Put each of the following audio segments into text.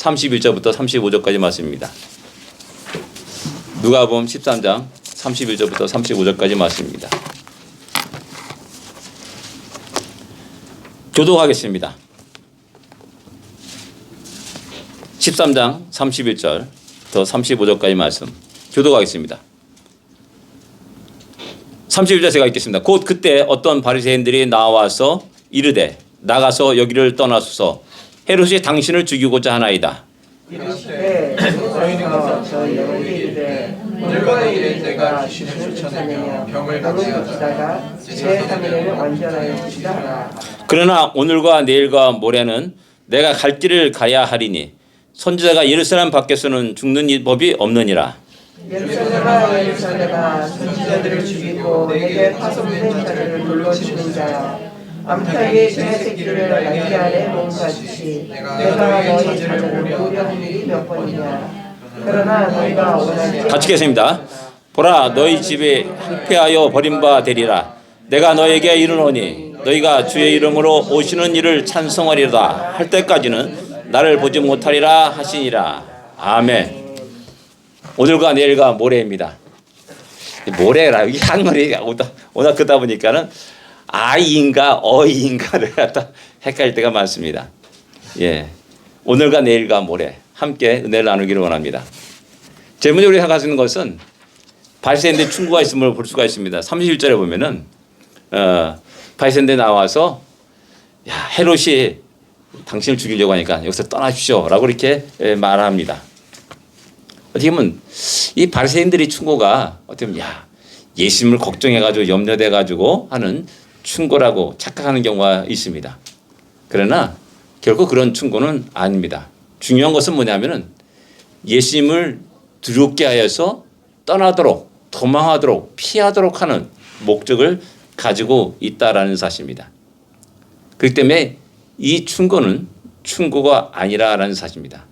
31절부터 35절까지 말씀입니다. 누가복음 13장 31절부터 35절까지 말씀입니다. 교독하겠습니다. 13장 31절 더 35절까지 말씀 교독하겠습니다. 31절 제가 읽겠습니다. 곧 그때 어떤 바리새인들이 나와서 이르되 나가서 여기를 떠나소서 헤롯이 당신을 죽이고자 하나이다. 이르시되 너희는 저희에게 이르되 오늘과 내일에 내가 귀신을 쫓아내며 병을 고치다가 제3일에는 완전하여 주시다 하라. 그러나 오늘과 내일과 모레는 내가 갈 길을 가야 하리니 선지자가 예루살렘 밖에서는 죽는 법이 없느니라. 예루살렘아 선지자들을 죽이고 내게 파송된 자들을 돌로 치는 자야. 암탉이 새 새끼를 날개 아래 몸같이 내가 너희 자녀를 노려한 일이 몇 번이냐. 그러나 너희가 원하지 같이 읽겠습니다. 보라 너희 집이 황폐하여 버린 바 되리라. 내가 너에게 이르노니 너희가 주의 이름으로 오시는 이를 찬송하리로다 할 때까지는 나를 보지 못하리라 하시니라. 아멘. 오늘과 내일과 모레입니다. 모레라 여기 한글이 오다 그다 보니까는 아이인가 어이인가를 갖다 헷갈릴 때가 많습니다. 예, 오늘과 내일과 모레 함께 은혜를 나누기를 원합니다. 제일 먼저 우리가 생각할 수 있는 것은 바리새인들 충고가 있음을 볼 수가 있습니다. 31절에 보면은 바리새인들 나와서 야 헤롯이 당신을 죽이려고 하니까 여기서 떠나십시오라고 이렇게 말합니다. 어떻게 보면 이 바리새인들의 충고가 어떻게 보면 야 예수님을 걱정해가지고 염려돼가지고 하는 충고라고 착각하는 경우가 있습니다. 그러나 결코 그런 충고는 아닙니다. 중요한 것은 뭐냐면은 예수님을 두렵게 하여서 떠나도록 도망하도록 피하도록 하는 목적을 가지고 있다라는 사실입니다. 그렇기 때문에 이 충고는 충고가 아니라라는 사실입니다.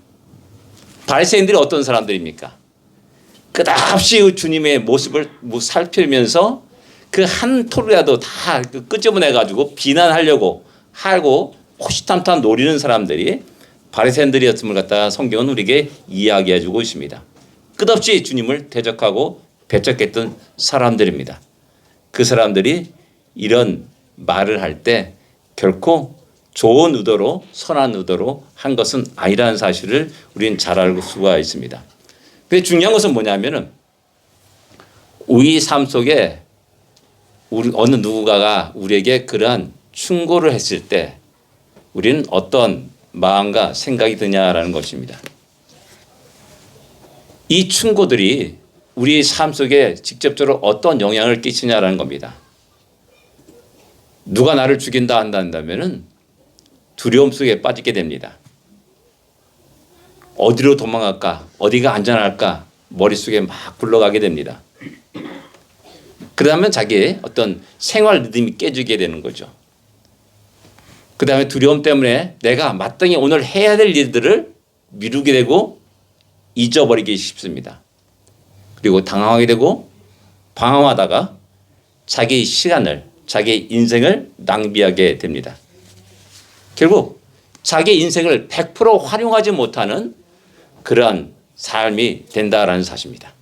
바리새인들이 어떤 사람들입니까? 끝없이 주님의 모습을 살피면서 그 한 토르라도 다 끄집어내 가지고 비난하려고 하고 호시탐탐 노리는 사람들이 바리새인들이었음을 갖다가 성경은 우리에게 이야기해 주고 있습니다. 끝없이 주님을 대적하고 배척했던 사람들입니다. 그 사람들이 이런 말을 할 때 결코 좋은 의도로 선한 의도로 한 것은 아니라는 사실을 우리는 잘 알고 수가 있습니다. 근데 중요한 것은 뭐냐면은 우리 삶 속에 우리 어느 누군가가 우리에게 그러한 충고를 했을 때 우리는 어떤 마음과 생각이 드냐라는 것입니다. 이 충고들이 우리 삶 속에 직접적으로 어떤 영향을 끼치냐라는 겁니다. 누가 나를 죽인다 한다면은 두려움 속에 빠지게 됩니다. 어디로 도망갈까? 어디가 안전할까? 머릿속에 막 굴러가게 됩니다. 그러면 자기의 어떤 생활 리듬이 깨지게 되는 거죠. 그 다음에 두려움 때문에 내가 마땅히 오늘 해야 될 일들을 미루게 되고 잊어버리기 쉽습니다. 그리고 당황하게 되고 방황하다가 자기 시간을, 자기 인생을 낭비하게 됩니다. 결국 자기 인생을 100% 활용하지 못하는 그러한 삶이 된다라는 사실입니다.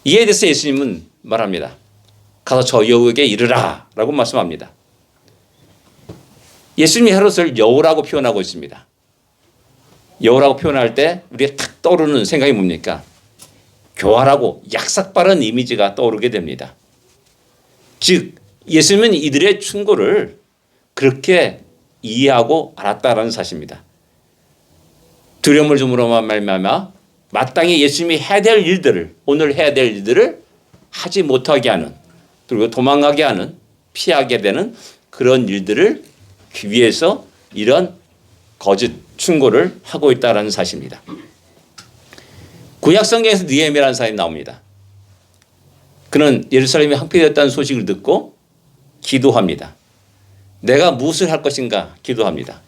이에 대해서 예수님은 말합니다. 가서 저 여우에게 이르라 라고 말씀합니다. 예수님이 헤롯을 여우라고 표현하고 있습니다. 여우라고 표현할 때 우리가 탁 떠오르는 생각이 뭡니까? 교활하고 약삭빠른 이미지가 떠오르게 됩니다. 즉 예수님은 이들의 충고를 그렇게 이해하고 알았다라는 사실입니다. 두려움을 줌으로만 말미암아 마땅히 예수님이 해야 될 일들을 오늘 해야 될 일들을 하지 못하게 하는 그리고 도망가게 하는 피하게 되는 그런 일들을 위해서 이런 거짓 충고를 하고 있다는 사실입니다. 구약 성경에서 느헤미야라는 사람이 나옵니다. 그는 예루살렘이 황폐되었다는 소식을 듣고 기도합니다. 내가 무엇을 할 것인가 기도합니다.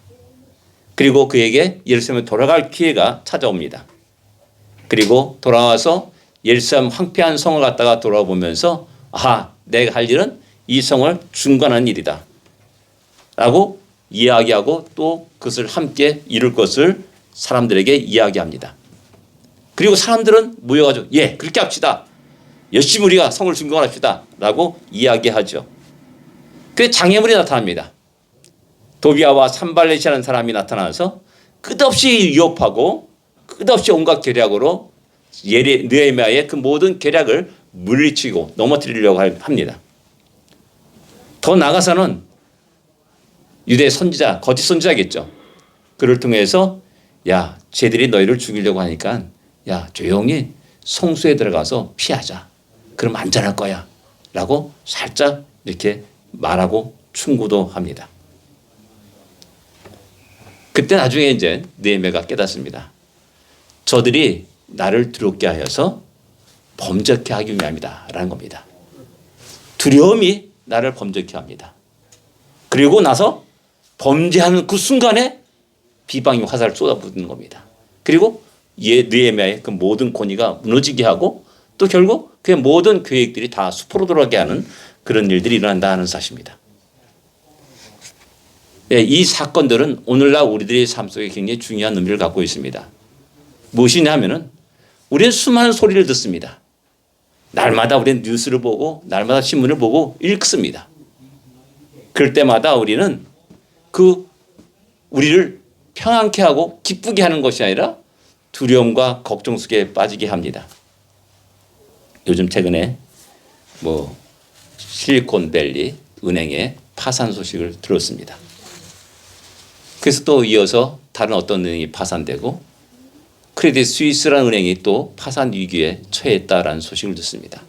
그리고 그에게 예루살렘에 돌아갈 기회가 찾아옵니다. 그리고 돌아와서 예루살렘 황폐한 성을 갖다가 돌아보면서 내가 할 일은 이 성을 중건하는 일이다 라고 이야기하고 또 그것을 함께 이룰 것을 사람들에게 이야기합니다. 그리고 사람들은 모여가지고 예 그렇게 합시다. 열심히 우리가 성을 증거합시다 라고 이야기하죠. 그래서 장애물이 나타납니다. 도비아와 산발렛이라는 사람이 나타나서 끝없이 위협하고 끝없이 온갖 계략으로 느헤미야의 그 모든 계략을 물리치고 넘어뜨리려고 합니다. 더 나아가서는 유대 선지자, 거짓 선지자겠죠. 그를 통해서 야 쟤들이 너희를 죽이려고 하니까 야 조용히 성소에 들어가서 피하자. 그럼 안전할 거야 라고 살짝 이렇게 말하고 충고도 합니다. 그때 나중에 이제 느헤미야가 깨닫습니다. 저들이 나를 두렵게 하여서 범죄케 하기 위함이다 라는 겁니다. 두려움이 나를 범죄케 합니다. 그리고 나서 범죄하는 그 순간에 비방의 화살을 쏟아붓는 겁니다. 그리고 느헤미야의 그 모든 권위가 무너지게 하고 또 결국 그의 모든 계획들이 다 수포로 돌아가게 하는 그런 일들이 일어난다는 사실입니다. 네, 이 사건들은 오늘날 우리들의 삶 속에 굉장히 중요한 의미를 갖고 있습니다. 무엇이냐 하면은 우리는 수많은 소리를 듣습니다. 날마다 우리는 뉴스를 보고 날마다 신문을 보고 읽습니다. 그럴 때마다 우리는 우리를 평안케 하고 기쁘게 하는 것이 아니라 두려움과 걱정 속에 빠지게 합니다. 요즘 최근에 실리콘밸리 은행의 파산 소식을 들었습니다. 그래서 또 이어서 다른 어떤 은행이 파산되고 크레딧 스위스라는 은행이 또 파산 위기에 처했다라는 소식을 듣습니다.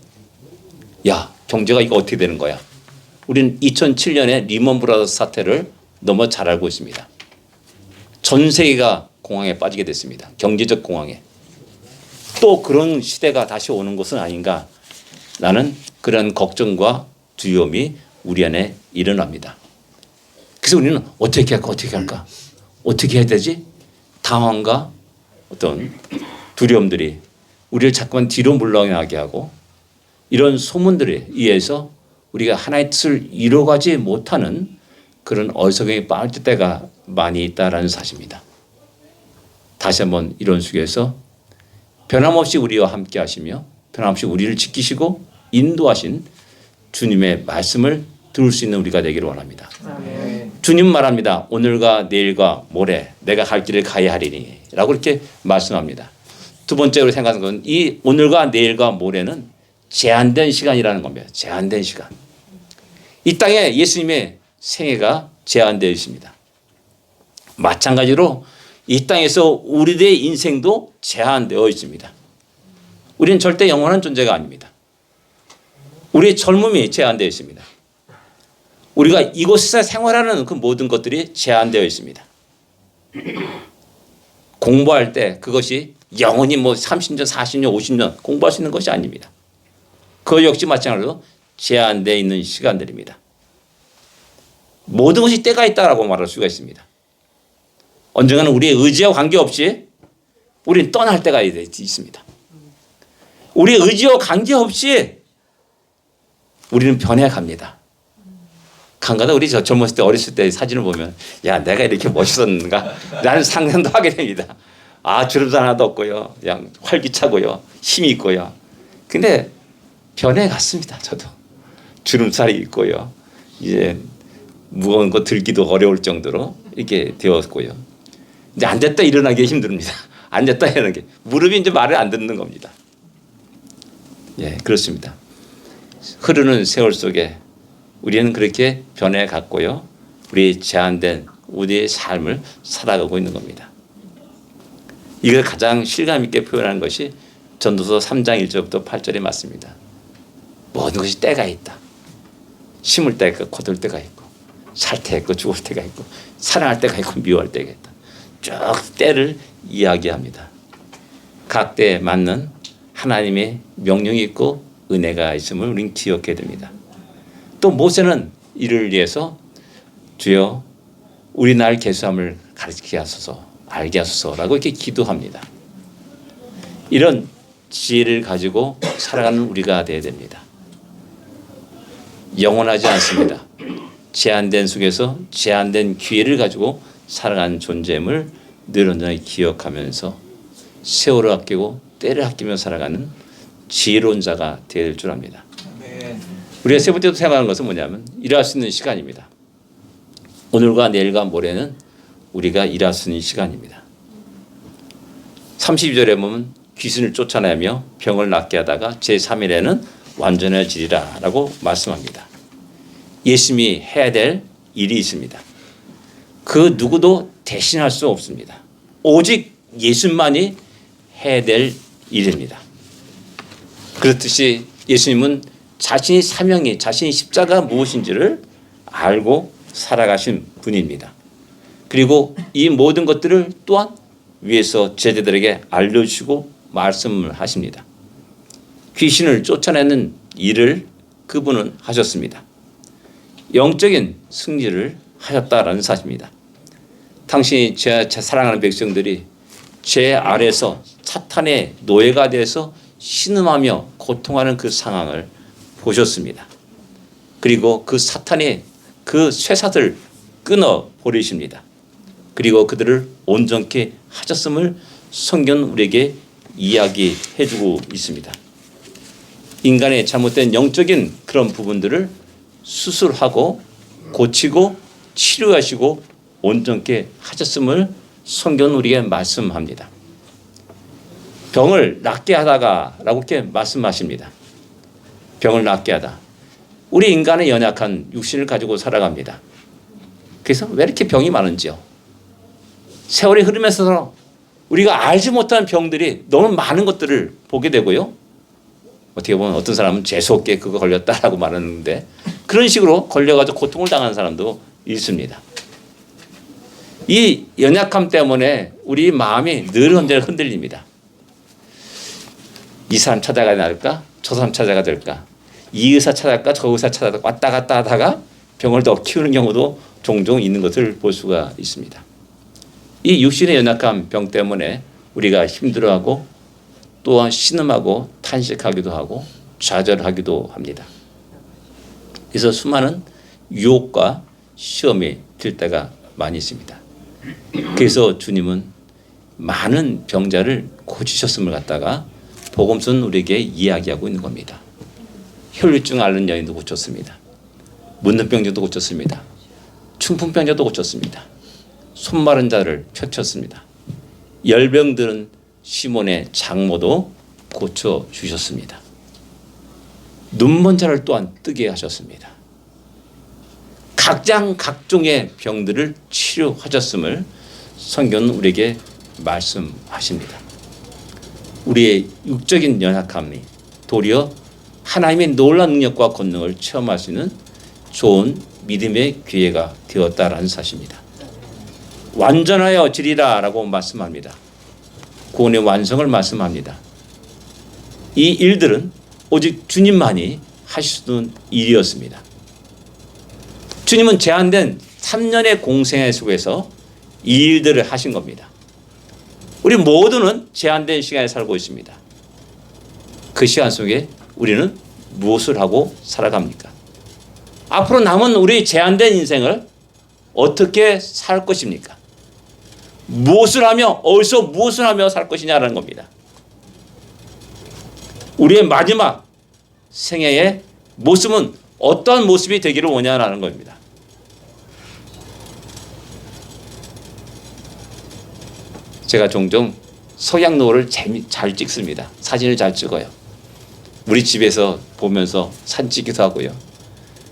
야, 경제가 이거 어떻게 되는 거야? 우리는 2007년에 리먼 브라더스 사태를 너무 잘 알고 있습니다. 전 세계가 공황에 빠지게 됐습니다. 경제적 공황에. 또 그런 시대가 다시 오는 것은 아닌가? 라는 그런 걱정과 두려움이 우리 안에 일어납니다. 그래서 우리는 어떻게 할까? 어떻게 해야 되지? 당황과 어떤 두려움들이 우리를 자꾸만 뒤로 물러나게 하고 이런 소문들에 의해서 우리가 하나의 뜻을 이루어가지 못하는 그런 어리석음에 빠질 때가 많이 있다라는 사실입니다. 다시 한번 이런 속에서 변함없이 우리와 함께 하시며 변함없이 우리를 지키시고 인도하신 주님의 말씀을 들을 수 있는 우리가 되기를 원합니다. 아멘. 주님 말합니다. 오늘과 내일과 모레 내가 갈 길을 가야 하리니 라고 이렇게 말씀합니다. 두 번째로 생각하는 건 이 오늘과 내일과 모레는 제한된 시간이라는 겁니다. 제한된 시간. 이 땅에 예수님의 생애가 제한되어 있습니다. 마찬가지로 이 땅에서 우리들의 인생도 제한되어 있습니다. 우리는 절대 영원한 존재가 아닙니다. 우리의 젊음이 제한되어 있습니다. 우리가 이곳에서 생활하는 그 모든 것들이 제한되어 있습니다. 공부할 때 그것이 영원히 30년, 40년, 50년 공부할 수 있는 것이 아닙니다. 그 역시 마찬가지로 제한되어 있는 시간들입니다. 모든 것이 때가 있다라고 말할 수가 있습니다. 언젠가는 우리의 의지와 관계없이 우리는 떠날 때가 있습니다. 우리의 의지와 관계없이 우리는 변해갑니다. 간간히 우리 젊었을 때 어렸을 때 사진을 보면 야 내가 이렇게 멋있었는가 라는 상상도 하게 됩니다. 아 주름살 하나도 없고요. 그냥 활기차고요. 힘이 있고요. 근데 변해갔습니다. 저도 주름살이 있고요. 이제 무거운 거 들기도 어려울 정도로 이렇게 되었고요. 이제 앉았다 일어나기 힘듭니다. 앉았다 일어나기. 무릎이 이제 말을 안 듣는 겁니다. 예, 그렇습니다. 흐르는 세월 속에 우리는 그렇게 변해갔고요. 우리 제한된 우리의 삶을 살아가고 있는 겁니다. 이걸 가장 실감 있게 표현하는 것이 전도서 3장 1절부터 8절에 맞습니다. 모든 것이 때가 있다. 심을 때가 있고 거둘 때가 있고 살 때가 있고 죽을 때가 있고 사랑할 때가 있고 미워할 때가 있다. 쭉 때를 이야기합니다. 각 때에 맞는 하나님의 명령이 있고 은혜가 있음을 우리는 기억해야 됩니다. 또 모세는 이를 위해서 주여 우리 날 계수함을 가르치게 하소서 알게 하소서라고 이렇게 기도합니다. 이런 지혜를 가지고 살아가는 우리가 되어야 됩니다. 영원하지 않습니다. 제한된 속에서 제한된 기회를 가지고 살아가는 존재임을 늘 언제나 기억하면서 세월을 아끼고 때를 아끼며 살아가는 지혜로운 자가 될 줄 압니다. 우리가 세 번째로 생각하는 것은 뭐냐면 일할 수 있는 시간입니다. 오늘과 내일과 모레는 우리가 일할 수 있는 시간입니다. 32절에 보면 귀신을 쫓아내며 병을 낫게 하다가 제3일에는 완전해지리라 라고 말씀합니다. 예수님이 해야 될 일이 있습니다. 그 누구도 대신할 수 없습니다. 오직 예수님만이 해야 될 일입니다. 그렇듯이 예수님은 자신의 사명이, 자신의 십자가 무엇인지를 알고 살아가신 분입니다. 그리고 이 모든 것들을 또한 위에서 제자들에게 알려주시고 말씀을 하십니다. 귀신을 쫓아내는 일을 그분은 하셨습니다. 영적인 승리를 하셨다라는 사실입니다. 당신이 제 사랑하는 백성들이 죄 아래서 사탄의 노예가 돼서 신음하며 고통하는 그 상황을 보셨습니다. 그리고 그 사탄의 그 쇠사슬을 끊어 버리십니다. 그리고 그들을 온전케 하셨음을 성경은 우리에게 이야기해 주고 있습니다. 인간의 잘못된 영적인 그런 부분들을 수술하고 고치고 치료하시고 온전케 하셨음을 성경은 우리에게 말씀합니다. 병을 낫게 하다가 라고 이렇게 말씀하십니다. 병을 낫게 하다. 우리 인간의 연약한 육신을 가지고 살아갑니다. 그래서 왜 이렇게 병이 많은지요? 세월이 흐르면서 우리가 알지 못한 병들이 너무 많은 것들을 보게 되고요. 어떻게 보면 어떤 사람은 재수없게 그거 걸렸다라고 말하는데 그런 식으로 걸려가지고 고통을 당하는 사람도 있습니다. 이 연약함 때문에 우리 마음이 늘 언제나 흔들립니다. 이 사람 찾아가야 될까? 저 사람 찾아가야 될까? 이 의사 찾아갈까? 저 의사 찾아갈까? 왔다 갔다 하다가 병을 더 키우는 경우도 종종 있는 것을 볼 수가 있습니다. 이 육신의 연약한 병 때문에 우리가 힘들어하고 또한 신음하고 탄식하기도 하고 좌절하기도 합니다. 그래서 수많은 유혹과 시험이 들 때가 많이 있습니다. 그래서 주님은 많은 병자를 고치셨음을 갖다가 복음서는 우리에게 이야기하고 있는 겁니다. 혈류증 앓는 여인도 고쳤습니다. 문둥병자도 고쳤습니다. 충풍병자도 고쳤습니다. 손 마른 자를 펴쳤습니다. 열병들은 시몬의 장모도 고쳐주셨습니다. 눈먼 자를 또한 뜨게 하셨습니다. 각종의 병들을 치료하셨음을 성경은 우리에게 말씀하십니다. 우리의 육적인 연약함이 도리어 하나님의 놀라운 능력과 권능을 체험할 수 있는 좋은 믿음의 기회가 되었다라는 사실입니다. 완전하여 지리라 라고 말씀합니다. 구원의 완성을 말씀합니다. 이 일들은 오직 주님만이 하실 수 있는 일이었습니다. 주님은 제한된 3년의 공생애 속에서 이 일들을 하신 겁니다. 우리 모두는 제한된 시간에 살고 있습니다. 그 시간 속에 우리는 무엇을 하고 살아갑니까? 앞으로 남은 우리 제한된 인생을 어떻게 살 것입니까? 무엇을 하며 어디서 무엇을 하며 살 것이냐라는 겁니다. 우리의 마지막 생애의 모습은 어떤 모습이 되기를 원하는 겁니다. 제가 종종 서양노을을 잘 찍습니다. 사진을 잘 찍어요. 우리 집에서 보면서 사진 찍기도 하고요.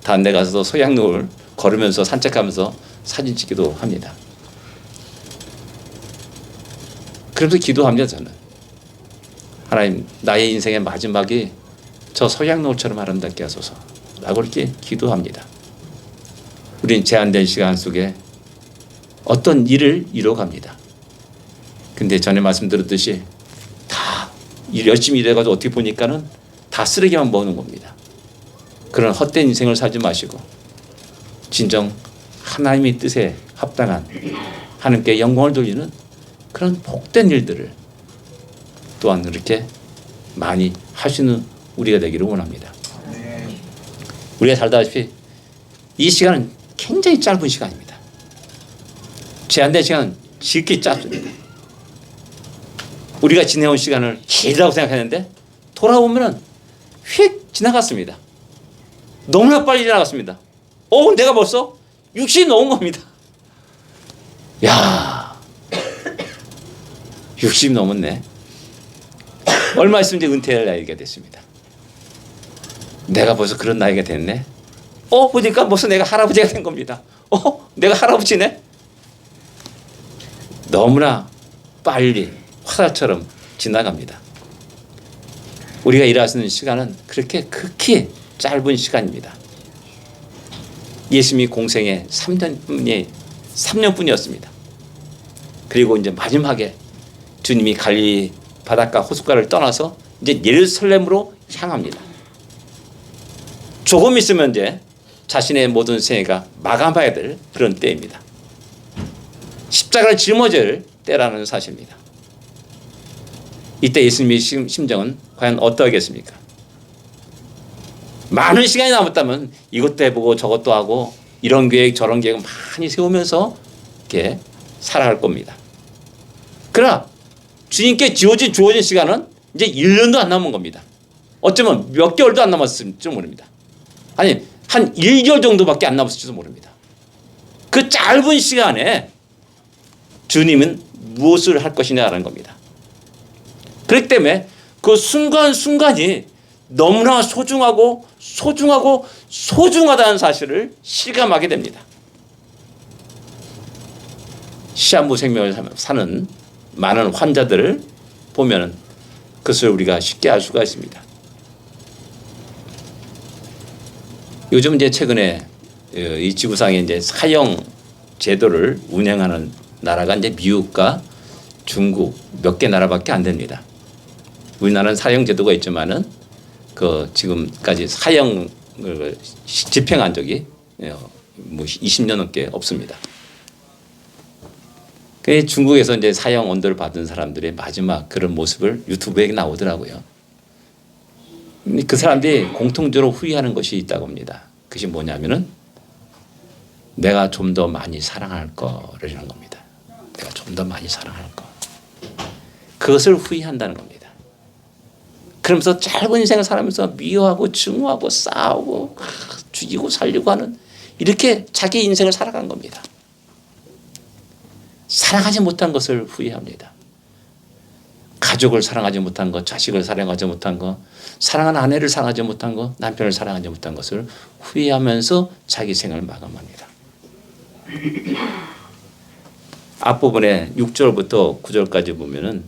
다른 데 가서도 서양노을 걸으면서 산책하면서 사진 찍기도 합니다. 그래서 기도합니다. 저는 하나님, 나의 인생의 마지막이 저 서양노을처럼 아름답게 하소서 라고 이렇게 기도합니다. 우린 제한된 시간 속에 어떤 일을 이뤄갑니다. 근데 전에 말씀드렸듯이 다 열심히 일해가지고 어떻게 보니까는 다 쓰레기만 모으는 겁니다. 그런 헛된 인생을 살지 마시고 진정 하나님의 뜻에 합당한 하나님께 영광을 돌리는 그런 복된 일들을 또한 그렇게 많이 하시는 우리가 되기를 원합니다. 우리가 살다시피 이 시간은 굉장히 짧은 시간입니다. 제한된 시간은 지극히 짧습니다. 우리가 지내온 시간을 길다고 생각했는데 돌아보면 휙 지나갔습니다. 너무나 빨리 지나갔습니다. 내가 벌써 60 넘은 겁니다. 야, 60 넘었네. 얼마 있으면 이제 은퇴할 나이가 됐습니다. 내가 벌써 그런 나이가 됐네. 보니까 벌써 내가 할아버지가 된 겁니다. 내가 할아버지네. 너무나 빨리 화살처럼 지나갑니다. 우리가 일할 수 있는 시간은 그렇게 극히 짧은 시간입니다. 예수님이 공생에 3년뿐이었습니다. 그리고 이제 마지막에 주님이 갈릴리 바닷가 호숫가를 떠나서 이제 예루살렘으로 향합니다. 조금 있으면 이제 자신의 모든 생애가 마감해야 될 그런 때입니다. 십자가를 짊어질 때라는 사실입니다. 이때 예수님의 심정은 과연 어떠하겠습니까? 많은 시간이 남았다면 이것도 해보고 저것도 하고 이런 계획 저런 계획 많이 세우면서 이렇게 살아갈 겁니다. 그러나 주님께 주어진 시간은 이제 1년도 안 남은 겁니다. 어쩌면 몇 개월도 안 남았을지도 모릅니다. 아니 한 1개월 정도밖에 안 남았을지도 모릅니다. 그 짧은 시간에 주님은 무엇을 할 것이냐라는 겁니다. 그렇기 때문에 그 순간순간이 너무나 소중하다는 사실을 실감하게 됩니다. 시한부 생명을 사는 많은 환자들을 보면 그것을 우리가 쉽게 알 수가 있습니다. 요즘 이제 최근에 이 지구상에 이제 사형 제도를 운영하는 나라가 이제 미국과 중국 몇 개 나라밖에 안 됩니다. 우리나라는 사형 제도가 있지만은 그 지금까지 사형을 집행한 적이 뭐 20년 넘게 없습니다. 그 중국에서 이제 사형 언도를 받은 사람들의 마지막 그런 모습을 유튜브에 나오더라고요. 그 사람들이 공통적으로 후회하는 것이 있다고 합니다. 그것이 뭐냐면은 내가 좀 더 많이 사랑할 거라는 겁니다. 내가 좀 더 많이 사랑할 거. 그것을 후회한다는 겁니다. 그러면서 짧은 인생을 살아면서 미워하고 증오하고 싸우고 죽이고 살려고 하는 이렇게 자기 인생을 살아간 겁니다. 사랑하지 못한 것을 후회합니다. 가족을 사랑하지 못한 것, 자식을 사랑하지 못한 것, 사랑하는 아내를 사랑하지 못한 것, 남편을 사랑하지 못한 것을 후회하면서 자기 생을 마감합니다. 앞부분에 6절부터 9절까지 보면은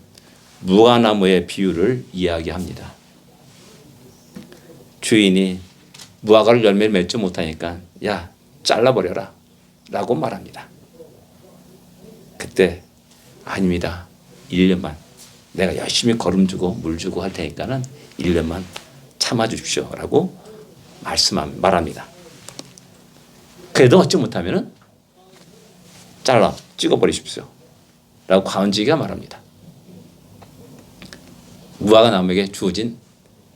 무화과나무의 비유를 이야기합니다. 주인이 무화과를 열매를 맺지 못하니까 야 잘라버려라 라고 말합니다. 그때 아닙니다. 1년만 내가 열심히 거름 주고 물 주고 할 테니까는 1년만 참아주십시오 라고 말합니다. 그래도 어찌 못하면은 잘라 찍어버리십시오 라고 과언지기가 말합니다. 무화과 나무에게 주어진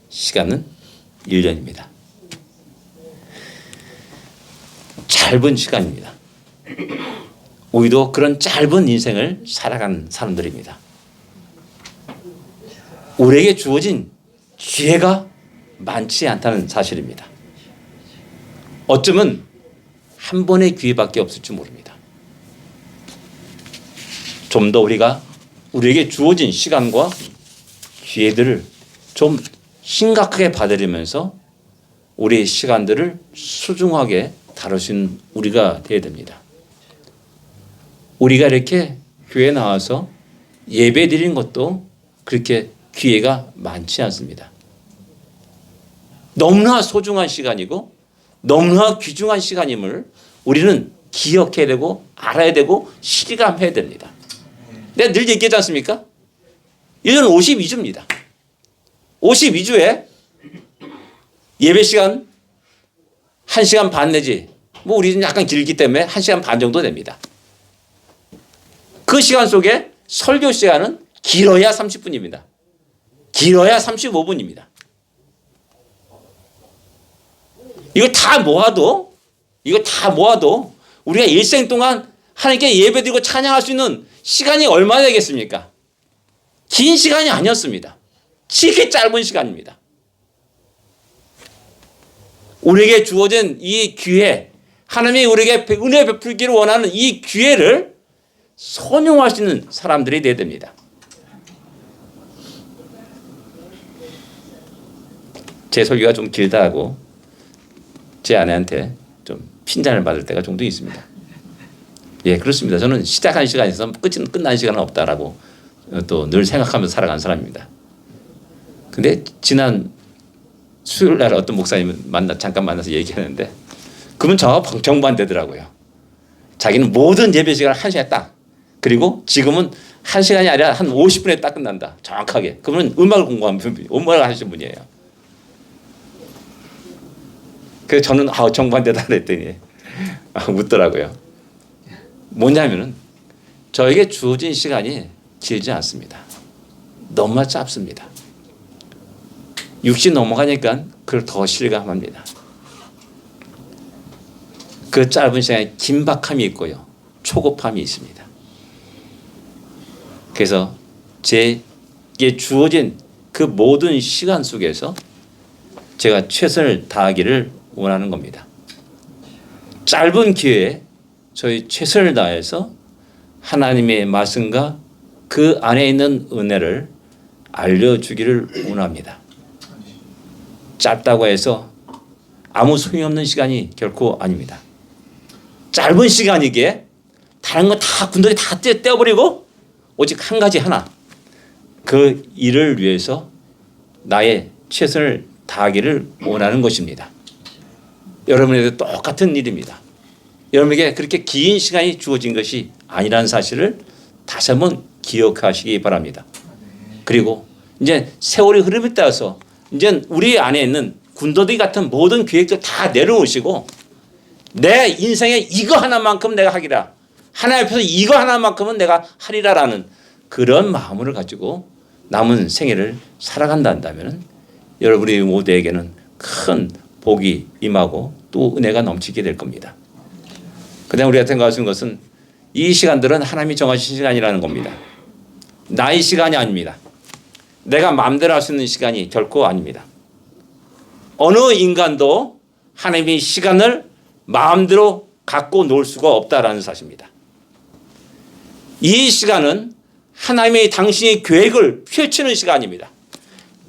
시간은 1년입니다. 짧은 시간입니다. 우리도 그런 짧은 인생을 살아가는 사람들입니다. 우리에게 주어진 기회가 많지 않다는 사실입니다. 어쩌면 한 번의 기회밖에 없을지 모릅니다. 좀 더 우리에게 주어진 시간과 기회들을 좀 심각하게 받아들이면서 우리의 시간들을 소중하게 다룰 수 있는 우리가 되어야 됩니다. 우리가 이렇게 교회에 나와서 예배 드리는 것도 그렇게 기회가 많지 않습니다. 너무나 소중한 시간이고 너무나 귀중한 시간임을 우리는 기억해야 되고 알아야 되고 실감해야 됩니다. 내가 늘 얘기하지 않습니까? 1년 52주입니다. 52주에 예배 시간 1시간 반 내지 뭐 우리는 약간 길기 때문에 1시간 반 정도 됩니다. 그 시간 속에 설교 시간은 길어야 30분입니다. 길어야 35분입니다. 이거 다 모아도 우리가 일생 동안 하나님께 예배드리고 찬양할 수 있는 시간이 얼마나 되겠습니까? 긴 시간이 아니었습니다. 지극히 짧은 시간입니다. 우리에게 주어진 이 기회, 하나님이 우리에게 은혜 베풀기를 원하는 이 기회를 선용할 수 있는 사람들이 되어야 됩니다. 제 설교가 좀 길다 하고 제 아내한테 좀 핀잔을 받을 때가 종종 있습니다. 예, 그렇습니다. 저는 시작한 시간에서 끝난 시간은 없다라고 또 늘 생각하면서 살아간 사람입니다. 근데 지난 수요일 날 어떤 목사님 잠깐 만나서 얘기하는데 그분 저와 정반대더라고요. 자기는 모든 예배 시간을 1시간에 딱, 그리고 지금은 1시간이 아니라 한 50분에 딱 끝난다. 정확하게. 그분은 음악을 공부하는 분, 음악을 하시는 분이에요. 그래서 저는 정반대다 그랬더니 웃더라고요. 뭐냐면은 저에게 주어진 시간이 길지 않습니다. 너무나 짧습니다. 60 넘어가니까 그걸 더 실감합니다. 그 짧은 시간에 긴박함이 있고요. 초급함이 있습니다. 그래서 제게 주어진 그 모든 시간 속에서 제가 최선을 다하기를 원하는 겁니다. 짧은 기회에 저희 최선을 다해서 하나님의 말씀과 그 안에 있는 은혜를 알려주기를 원합니다. 짧다고 해서 아무 소용이 없는 시간이 결코 아닙니다. 짧은 시간이기에 다른 거 다 군더기 다 떼어버리고 오직 한 가지 하나, 그 일을 위해서 나의 최선을 다하기를 원하는 것입니다. 여러분에게 똑같은 일입니다. 여러분에게 그렇게 긴 시간이 주어진 것이 아니라는 사실을 다시 한번 기억하시기 바랍니다. 그리고 이제 세월이 흐름에 따라서 이제 우리 안에 있는 군더더기 같은 모든 계획들 다 내려놓으시고 내 인생에 이거 하나만큼 내가 하기라, 하나님 앞에서 이거 하나만큼은 내가 하리라라는 그런 마음을 가지고 남은 생애를 살아간다 한다면 여러분이 모두에게는 큰 복이 임하고 또 은혜가 넘치게 될 겁니다. 그다음 우리가 생각하시는 것은 이 시간들은 하나님이 정하신 시간이라는 겁니다. 나의 시간이 아닙니다. 내가 마음대로 할 수 있는 시간이 결코 아닙니다. 어느 인간도 하나님의 시간을 마음대로 갖고 놀 수가 없다라는 사실입니다. 이 시간은 하나님의 당신의 계획을 펼치는 시간입니다.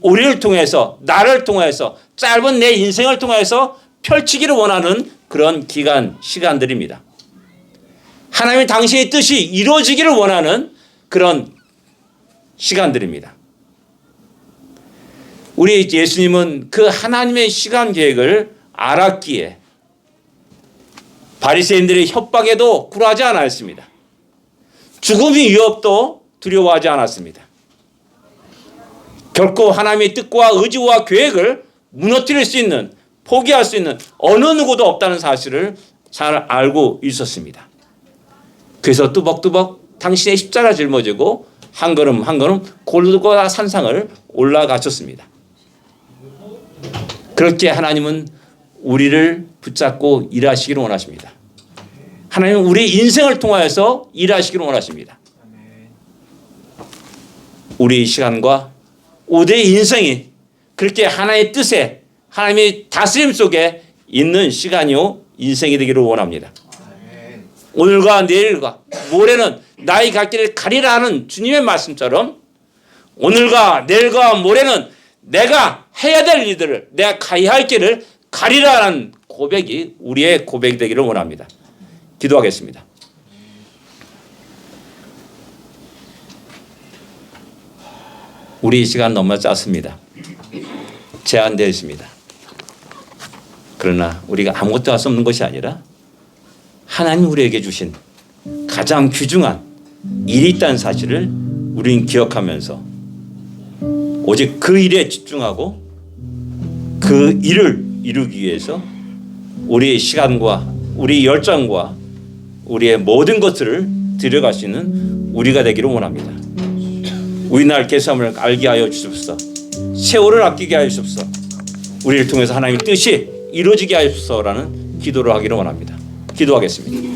우리를 통해서, 나를 통해서, 짧은 내 인생을 통해서 펼치기를 원하는 그런 시간들입니다. 하나님의 당신의 뜻이 이루어지기를 원하는 그런 시간들입니다. 우리 예수님은 그 하나님의 시간 계획을 알았기에 바리새인들의 협박에도 굴하지 않았습니다. 죽음의 위협도 두려워하지 않았습니다. 결코 하나님의 뜻과 의지와 계획을 무너뜨릴 수 있는, 포기할 수 있는 어느 누구도 없다는 사실을 잘 알고 있었습니다. 그래서 뚜벅뚜벅 당신의 십자가 짊어지고 한 걸음 한 걸음 골고다 산상을 올라가셨습니다. 그렇게 하나님은 우리를 붙잡고 일하시기를 원하십니다. 하나님은 우리 인생을 통하여서 일하시기를 원하십니다. 우리 시간과 우리의 인생이 그렇게 하나님의 뜻에, 하나님의 다스림 속에 있는 시간이요 인생이 되기를 원합니다. 오늘과 내일과 모레는 나의 갈 길을 가리라 하는 주님의 말씀처럼 오늘과 내일과 모레는 내가 해야 될 일들을, 내가 가야 할 길을 가리라 하는 고백이 우리의 고백이 되기를 원합니다. 기도하겠습니다. 우리 이 시간 너무나 짧습니다. 제한되어 있습니다. 그러나 우리가 아무것도 할 수 없는 것이 아니라 하나님 우리에게 주신 가장 귀중한 일이 있다는 사실을 우리는 기억하면서 오직 그 일에 집중하고 그 일을 이루기 위해서 우리의 시간과 우리의 열정과 우리의 모든 것들을 들여갈 수 있는 우리가 되기를 원합니다. 우리날 개수함을 알게 하여 주십시오. 세월을 아끼게 하여 주십시오. 우리를 통해서 하나님의 뜻이 이루어지게 하여 주십시오라는 기도를 하기를 원합니다. 기도하겠습니다.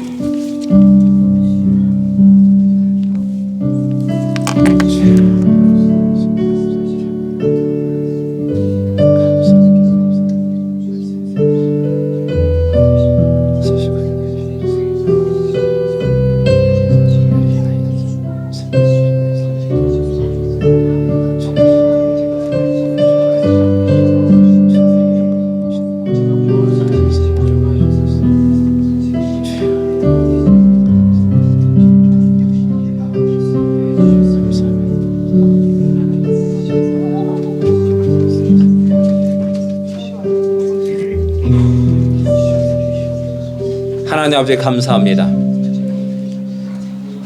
하나님 아버지 감사합니다.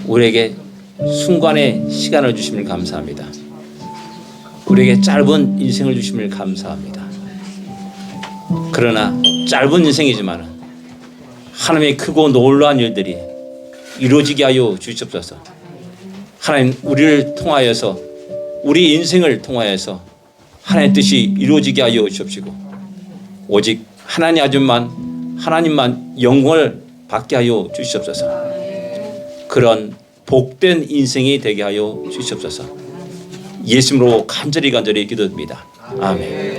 우리에게 순간의 시간을 주심을 감사합니다. 우리에게 짧은 인생을 주심을 감사합니다. 그러나 짧은 인생이지만 하나님의 크고 놀라운 일들이 이루어지게 하여 주시옵소서. 하나님 우리를 통하여서 우리 인생을 통하여서 하나님의 뜻이 이루어지게 하여 주옵시고 오직 하나님만 영광을 받게 하여 주시옵소서. 그런 복된 인생이 되게 하여 주시옵소서. 예수님으로 간절히 기도드립니다. 아멘.